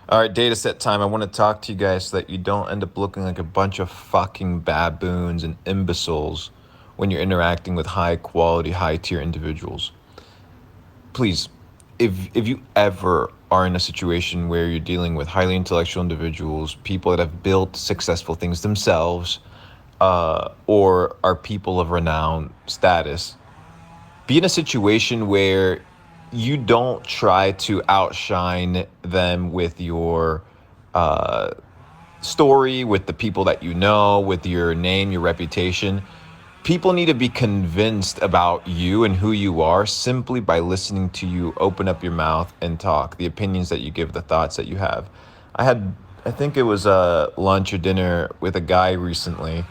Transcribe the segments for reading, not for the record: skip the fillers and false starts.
All right, data set time. I want to talk to you guys so that you don't end up looking like a bunch of fucking baboons and imbeciles when you're interacting with high quality, high tier individuals. Please, if you ever are in a situation where you're dealing with highly intellectual individuals, people that have built successful things themselves, or are people of renown status, be in a situation where you don't try to outshine them with your story, with the people that you know, with your name, your reputation. People need to be convinced about you and who you are simply by listening to you open up your mouth and talk, the opinions that you give, the thoughts that you have. I think it was a lunch or dinner with a guy recently,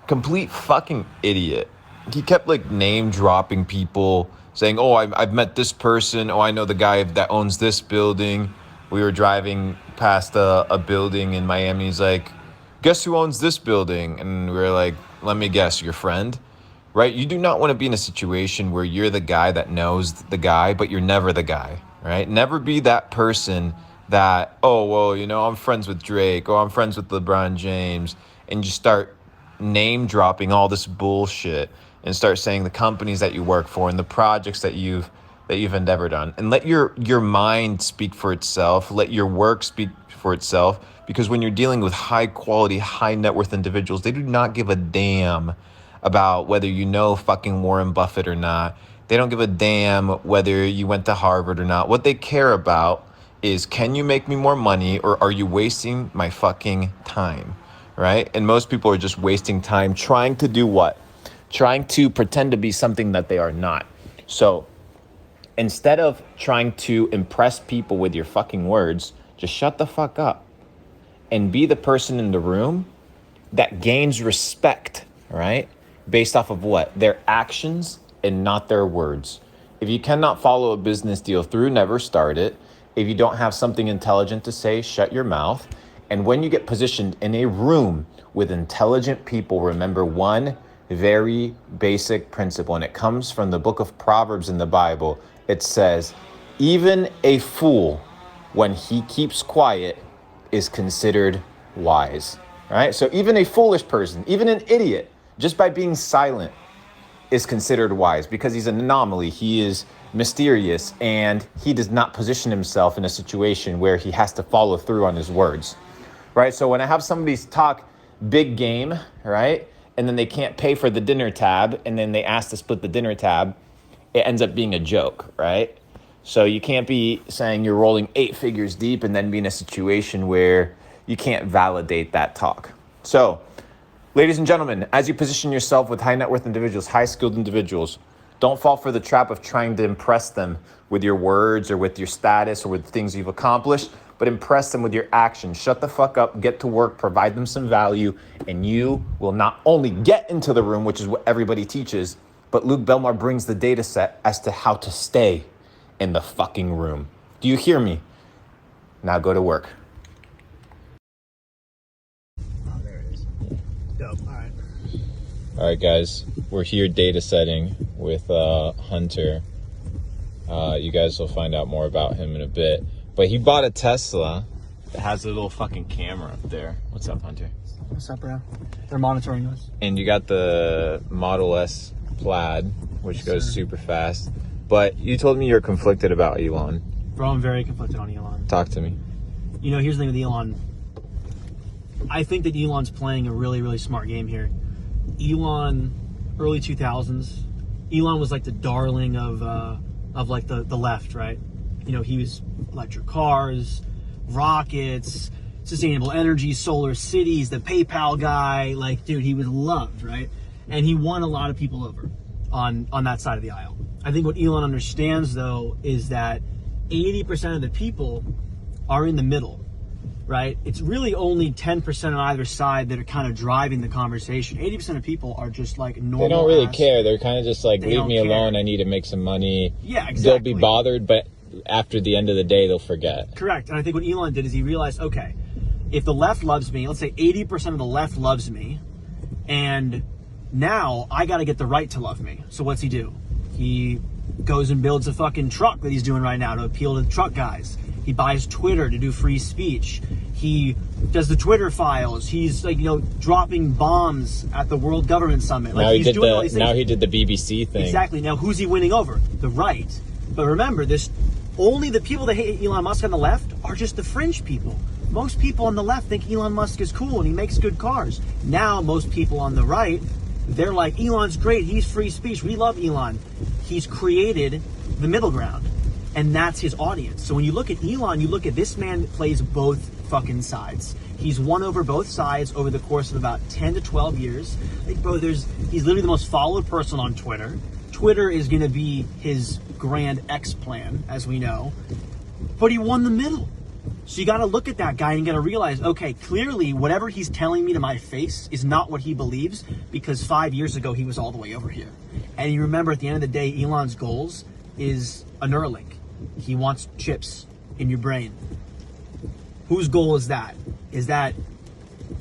complete fucking idiot. He kept like name dropping people, saying, "Oh, I've met this person. Oh, I know the guy that owns this building." We were driving past a building in Miami. He's like, "Guess who owns this building?" And we were like, "Let me guess, your friend." Right? You do not want to be in a situation where you're the guy that knows the guy, but you're never the guy. Right? Never be that person that, "Oh, well, I'm friends with Drake, or I'm friends with LeBron James," and you start name dropping all this bullshit and start saying the companies that you work for and the projects that you've endeavored on, and let your mind speak for itself, let your work speak for itself, because when you're dealing with high quality, high net worth individuals, they do not give a damn about whether you know fucking Warren Buffett or not. They don't give a damn whether you went to Harvard or not. What they care about is, can you make me more money, or are you wasting my fucking time? Right? And most people are just wasting time trying to do what? Trying to pretend to be something that they are not. So instead of trying to impress people with your fucking words, just shut the fuck up and be the person in the room that gains respect, right? Based off of what? Their actions and not their words. If you cannot follow a business deal through, never start it. If you don't have something intelligent to say, shut your mouth. And when you get positioned in a room with intelligent people, remember one very basic principle, and it comes from the book of Proverbs in the Bible. It says, even a fool, when he keeps quiet, is considered wise. Right? So even a foolish person, even an idiot, just by being silent, is considered wise, because he's an anomaly. He is mysterious, and he does not position himself in a situation where he has to follow through on his words. Right? So when I have somebody talk big game, right, and then they can't pay for the dinner tab, and then they ask to split the dinner tab, it ends up being a joke, right? So you can't be saying you're rolling 8 figures deep and then be in a situation where you can't validate that talk. So, ladies and gentlemen, as you position yourself with high net worth individuals, high skilled individuals, don't fall for the trap of trying to impress them with your words or with your status or with things you've accomplished, but impress them with your actions. Shut the fuck up, get to work, provide them some value, and you will not only get into the room, which is what everybody teaches, but Luke Belmar brings the data set as to how to stay in the fucking room. Do you hear me? Now go to work. Oh, there it is. Dope. All right. All right, guys, we're here data setting with Hunter. You guys will find out more about him in a bit. But he bought a Tesla that has a little fucking camera up there. What's up, Hunter? What's up, bro? They're monitoring us. And you got the Model S Plaid, which goes super fast. But you told me you're conflicted about Elon. Bro, I'm very conflicted on Elon. Talk to me. Here's the thing with Elon. I think that Elon's playing a really, really smart game here. Elon, early 2000s, Elon was like the darling of like the left, right? He was electric cars, rockets, sustainable energy, solar cities, the PayPal guy. Like, dude, he was loved, right? And he won a lot of people over on that side of the aisle. I think what Elon understands, though, is that 80% of the people are in the middle, right? It's really only 10% on either side that are kind of driving the conversation. 80% of people are just like normal. They don't really care. They're kind of just like, leave me alone. Care. I need to make some money. Yeah, exactly. They'll be bothered, but after the end of the day, they'll forget. Correct. And I think what Elon did is he realized, okay, if the left loves me, let's say 80% of the left loves me, and now I got to get the right to love me. So what's he do? He goes and builds a fucking truck that he's doing right now to appeal to the truck guys. He buys Twitter to do free speech. He does the Twitter files. He's like, dropping bombs at the World Government Summit. Like, he's doing all these things. Now he did the BBC thing. Exactly. Now who's he winning over? The right. But remember, only the people that hate Elon Musk on the left are just the fringe people. Most people on the left think Elon Musk is cool and he makes good cars. Now most people on the right, they're like, Elon's great, he's free speech, we love Elon. He's created the middle ground, and that's his audience. So when you look at Elon, you look at this man that plays both fucking sides. He's won over both sides over the course of about 10 to 12 years. Like, bro, he's literally the most followed person on Twitter. Twitter is going to be his grand X plan, as we know. But he won the middle. So you got to look at that guy and you got to realize, okay, clearly whatever he's telling me to my face is not what he believes, because 5 years ago he was all the way over here. And you remember, at the end of the day, Elon's goals is a Neuralink. He wants chips in your brain. Whose goal is that? Is that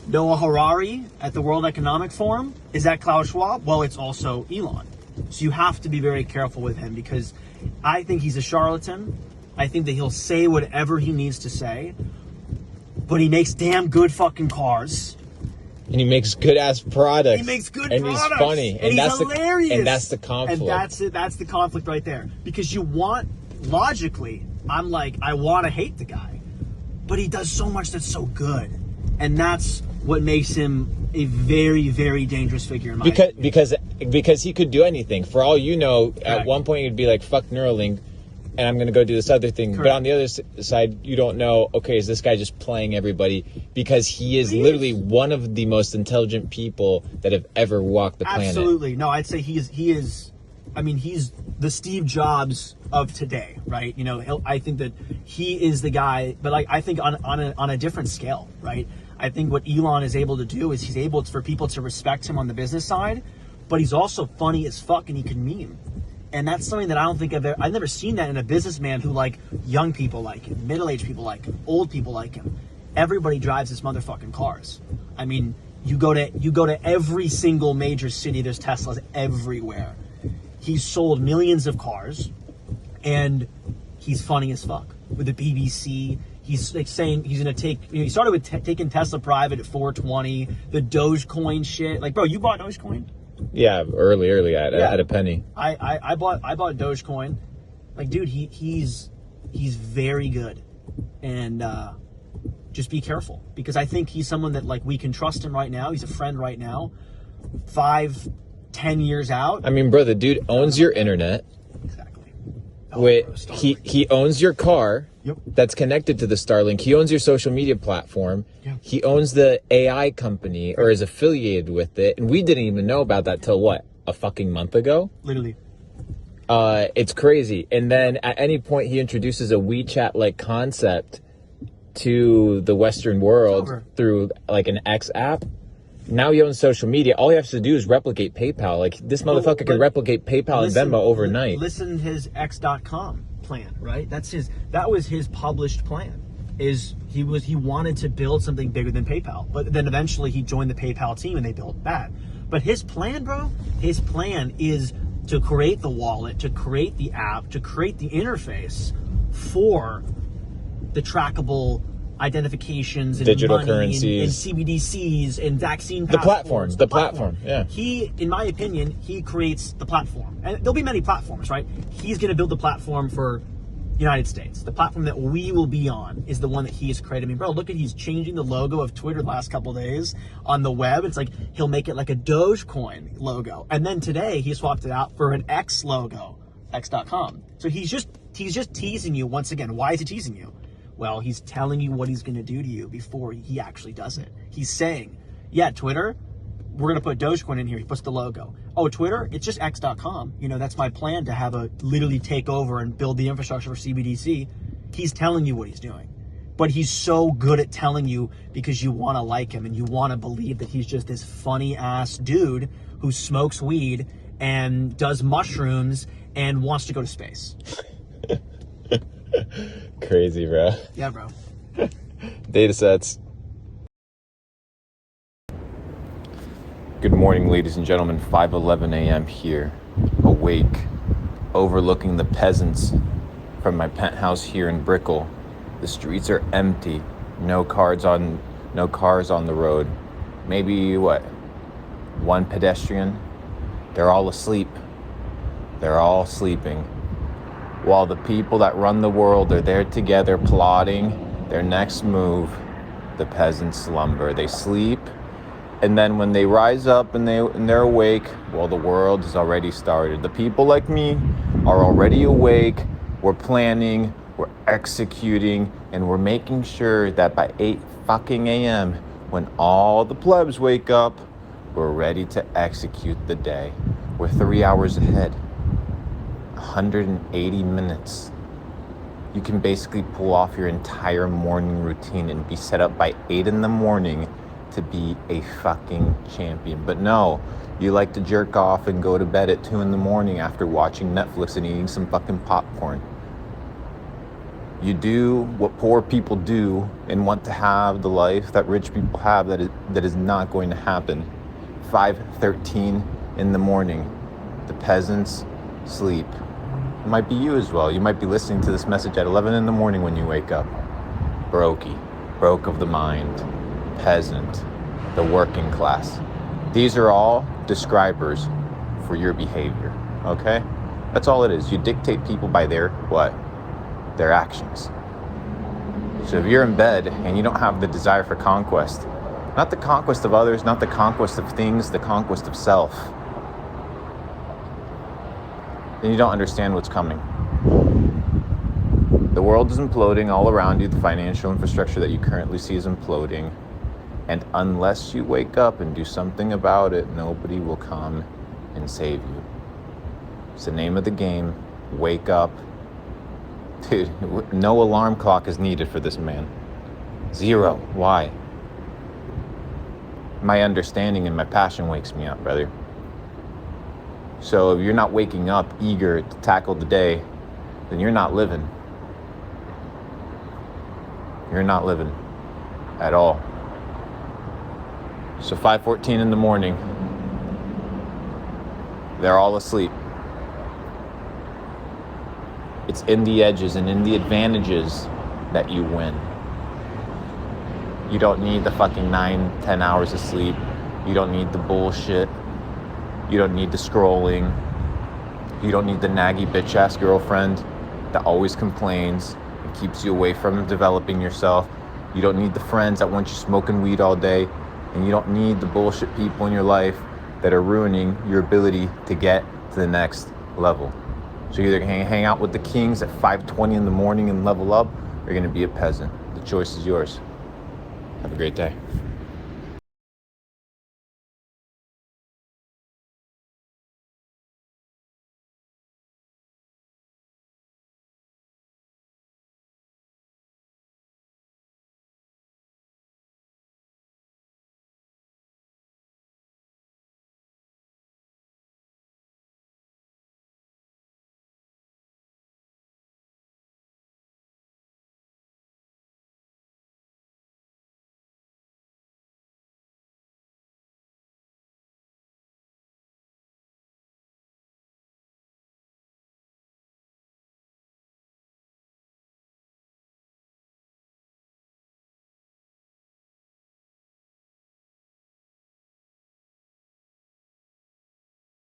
Noah Harari at the World Economic Forum? Is that Klaus Schwab? Well, it's also Elon. So you have to be very careful with him, because I think he's a charlatan. I think that he'll say whatever he needs to say, but he makes damn good fucking cars. And he makes good ass products. He makes good and products. And he's funny. And that's he's hilarious. And that's the conflict. And that's it. That's the conflict right there. Because logically, I'm like, I want to hate the guy, but he does so much that's so good. And that's what makes him a very, very dangerous figure in my opinion. Because he could do anything. For all you know, at one point he'd be like, fuck Neuralink, and I'm going to go do this other thing. Correct. But on the other side, you don't know, okay, is this guy just playing everybody? Because he is literally one of the most intelligent people that have ever walked the planet. Absolutely. No, I'd say he is, I mean, he's the Steve Jobs of today, right? I think that he is the guy, but like, I think on a different scale, right? I think what Elon is able to do is he's able for people to respect him on the business side, but he's also funny as fuck and he can meme. And that's something that I don't think I've never seen that in a businessman who, like, young people like him, middle-aged people like him, old people like him. Everybody drives his motherfucking cars. I mean, you go to every single major city, there's Teslas everywhere. He's sold millions of cars, and he's funny as fuck. With the BBC, he's like saying he's gonna take. He started with taking Tesla private at 420. The Dogecoin shit. Like, bro, you bought Dogecoin? Yeah, early at a penny. I bought Dogecoin. Like, dude, he's very good, and just be careful, because I think he's someone that, like, we can trust him right now. He's a friend right now. 5-10 years out. I mean, bro, the dude owns your internet. Exactly. Wait, he owns your car. Yep. That's connected to the Starlink. He owns your social media platform. Yeah. He owns the AI company, or is affiliated with it. And we didn't even know about that till what? A fucking month ago? Literally. It's crazy. And then at any point he introduces a WeChat-like concept to the Western world through like an X app. Now he owns social media. All he has to do is replicate PayPal. Like, this motherfucker can replicate PayPal and Venmo overnight. Listen to his X.com plan, right? That was his published plan. He wanted to build something bigger than PayPal, but then eventually he joined the PayPal team and they built that. But his plan, bro, his plan is to create the wallet, to create the app, to create the interface for the trackable identifications and digital money currencies and CBDCs and vaccine passports. The platform. Yeah. He, in my opinion, he creates the platform. And there'll be many platforms, right? He's going to build the platform for United States. The platform that we will be on is the one that he has created. I mean, bro, look at, he's changing the logo of Twitter the last couple of days on the web. It's like he'll make it like a Dogecoin logo. And then today he swapped it out for an X logo, X.com. So he's just teasing you once again. Why is he teasing you? Well, he's telling you what he's going to do to you before he actually does it. He's saying, yeah, Twitter, we're going to put Dogecoin in here. He puts the logo. Oh, Twitter, it's just X.com. That's my plan to have literally take over and build the infrastructure for CBDC. He's telling you what he's doing. But he's so good at telling you because you want to like him and you want to believe that he's just this funny ass dude who smokes weed and does mushrooms and wants to go to space. Crazy, bro. Yeah, bro. Data sets. Good morning, ladies and gentlemen. 5:11 a.m. here, awake, overlooking the peasants from my penthouse here in Brickell, The streets are empty. No cars on the road. Maybe what? One pedestrian. They're all asleep. They're all sleeping. While the people that run the world are there together plotting their next move, the peasants slumber. They sleep, and then when they rise up and they're awake, well, the world has already started. The people like me are already awake. We're planning, we're executing, and we're making sure that by 8 fucking a.m., when all the plebs wake up, we're ready to execute the day. We're 3 hours ahead. 180 minutes. You can basically pull off your entire morning routine and be set up by 8 in the morning to be a fucking champion. But no, you like to jerk off and go to bed at 2 in the morning after watching Netflix and eating some fucking popcorn. You do what poor people do and want to have the life that rich people have that is not going to happen. 5:13 in the morning. The peasants sleep. It might be you as well. You might be listening to this message at 11 in the morning when you wake up. Brokey, broke of the mind, peasant, the working class. These are all describers for your behavior, okay? That's all it is. You dictate people by their what? Their actions. So if you're in bed and you don't have the desire for conquest, not the conquest of others, not the conquest of things, the conquest of self, then you don't understand what's coming. The world is imploding all around you. The financial infrastructure that you currently see is imploding. And unless you wake up and do something about it, nobody will come and save you. It's the name of the game. Wake up. Dude, no alarm clock is needed for this man. 0. Why? My understanding and my passion wakes me up, brother. So if you're not waking up eager to tackle the day, then you're not living. You're not living at all. So 5:14 in the morning, they're all asleep. It's in the edges and in the advantages that you win. You don't need the fucking 9-10 hours of sleep. You don't need the bullshit. You don't need the scrolling. You don't need the naggy bitch-ass girlfriend that always complains and keeps you away from developing yourself. You don't need the friends that want you smoking weed all day. And you don't need the bullshit people in your life that are ruining your ability to get to the next level. So you're either going to hang out with the kings at 5:20 in the morning and level up, or you're going to be a peasant. The choice is yours. Have a great day.